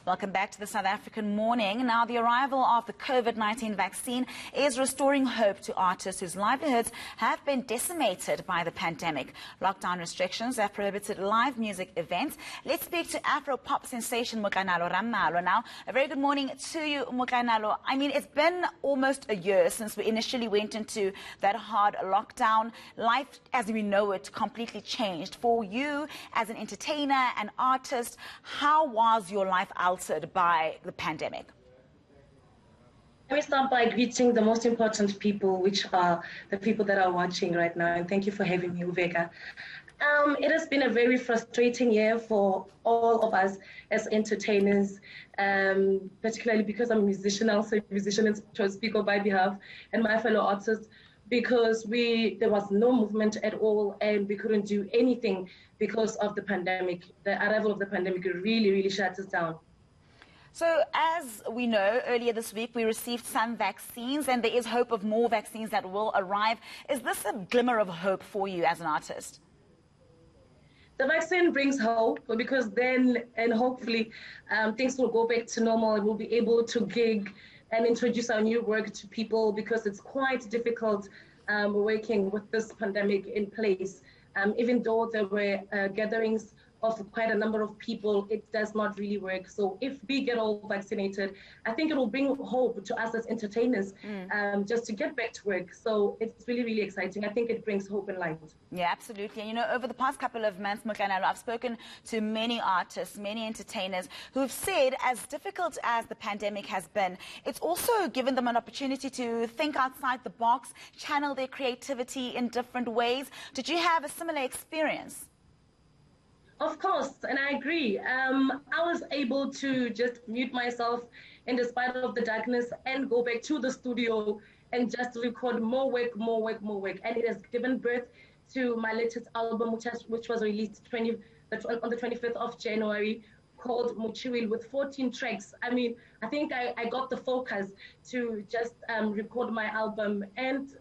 Welcome back to the South African Morning. Now, the arrival of the COVID-19 vaccine is restoring hope to artists whose livelihoods have been decimated by the pandemic. Lockdown restrictions have prohibited live music events. Let's speak to Afro-pop sensation Motlanalo Rammalo now. A very good morning to you, Motlanalo. I mean, it's been almost a year since we initially went into that hard lockdown. Life as we know it completely changed. For you as an entertainer, an artist, how was your life altered by the pandemic? Let me start by greeting the most important people, which are the people that are watching right now. And thank you for having me, Uveka. It has been a very frustrating year for all of us as entertainers, particularly because I'm a musician, also a musician and to speak on my behalf and my fellow artists, because there was no movement at all and we couldn't do anything because of the pandemic. The arrival of the pandemic really, really shut us down. So as we know, earlier this week we received some vaccines and there is hope of more vaccines that will arrive. Is this a glimmer of hope for you as an artist? The vaccine brings hope because then, and hopefully, things will go back to normal and we'll be able to gig and introduce our new work to people, because it's quite difficult working with this pandemic in place. Even though there were gatherings of quite a number of people, it does not really work. So if we get all vaccinated, I think it will bring hope to us as entertainers, just to get back to work. So it's really, really exciting. I think it brings hope and light. Yeah, absolutely. And you know, over the past couple of months, Motlanalo, I've spoken to many artists, many entertainers who've said, as difficult as the pandemic has been, it's also given them an opportunity to think outside the box, channel their creativity in different ways. Did you have a similar experience? Of course, and I agree. I was able to just mute myself in despite of the darkness and go back to the studio and just record more work. And it has given birth to my latest album, which was released on the 25th of January, called Muchiwil, with 14 tracks. I mean, I think I got the focus to just record my album and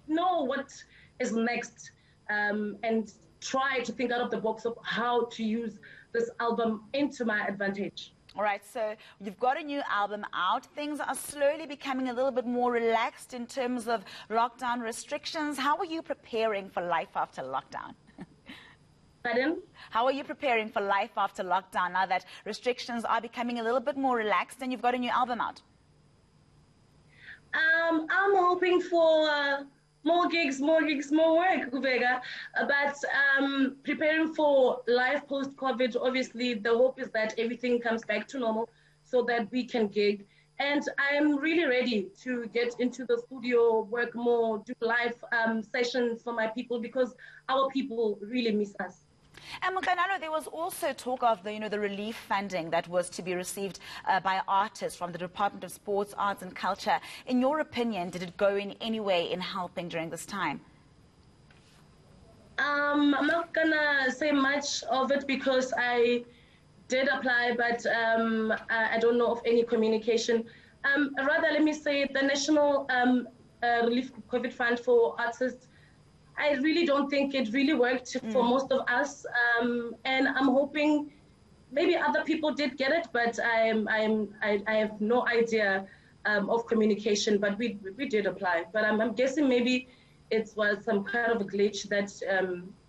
know what is next, and try to think out of the box of how to use this album into my advantage. All right, so you've got a new album out. Things are slowly becoming a little bit more relaxed in terms of lockdown restrictions. How are you preparing for life after lockdown? Pardon? How are you preparing for life after lockdown now that restrictions are becoming a little bit more relaxed and you've got a new album out? I'm hoping for more gigs, more work, Uvega. But preparing for life post-COVID, obviously the hope is that everything comes back to normal so that we can gig. And I'm really ready to get into the studio, work more, do live sessions for my people, because our people really miss us. And Motlanalo, there was also talk of the relief funding that was to be received by artists from the Department of Sports, Arts and Culture. In your opinion, did it go in any way in helping during this time? I'm not gonna say much of it because I did apply, but I don't know of any communication. Rather, let me say the National Relief COVID Fund for Artists, I really don't think it really worked for most of us, and I'm hoping maybe other people did get it, but I have no idea of communication. But we did apply, but I'm guessing maybe it was some kind of a glitch that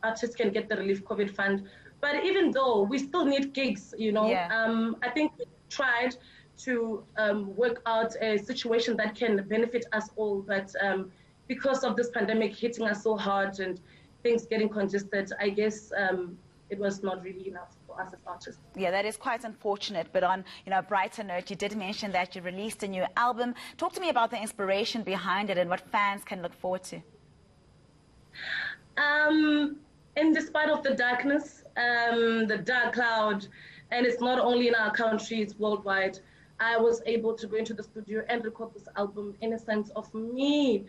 artists can get the Relief COVID Fund. But even though we still need gigs, I think we tried to work out a situation that can benefit us all, but because of this pandemic hitting us so hard and things getting congested, I guess it was not really enough for us as artists. Yeah, that is quite unfortunate. But on a brighter note, you did mention that you released a new album. Talk to me about the inspiration behind it and what fans can look forward to. In despite of the darkness, the dark cloud, and it's not only in our country, it's worldwide, I was able to go into the studio and record this album in a sense of me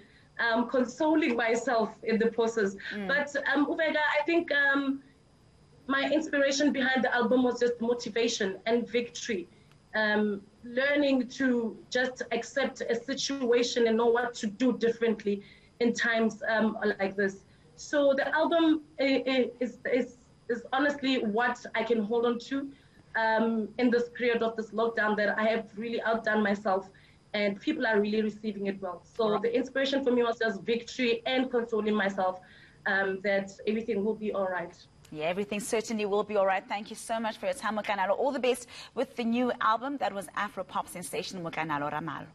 consoling myself in the process. But Uvega, I think my inspiration behind the album was just motivation and victory. Learning to just accept a situation and know what to do differently in times like this. So the album is honestly what I can hold on to. in this period of this lockdown that I have really outdone myself, and people are really receiving it well. So the inspiration for me was just victory and consoling myself that everything will be all right. Yeah, everything certainly will be all right. Thank you so much for your time, Motlanalo. All the best with the new album. That was Afro-pop sensation Motlanalo Rammalo.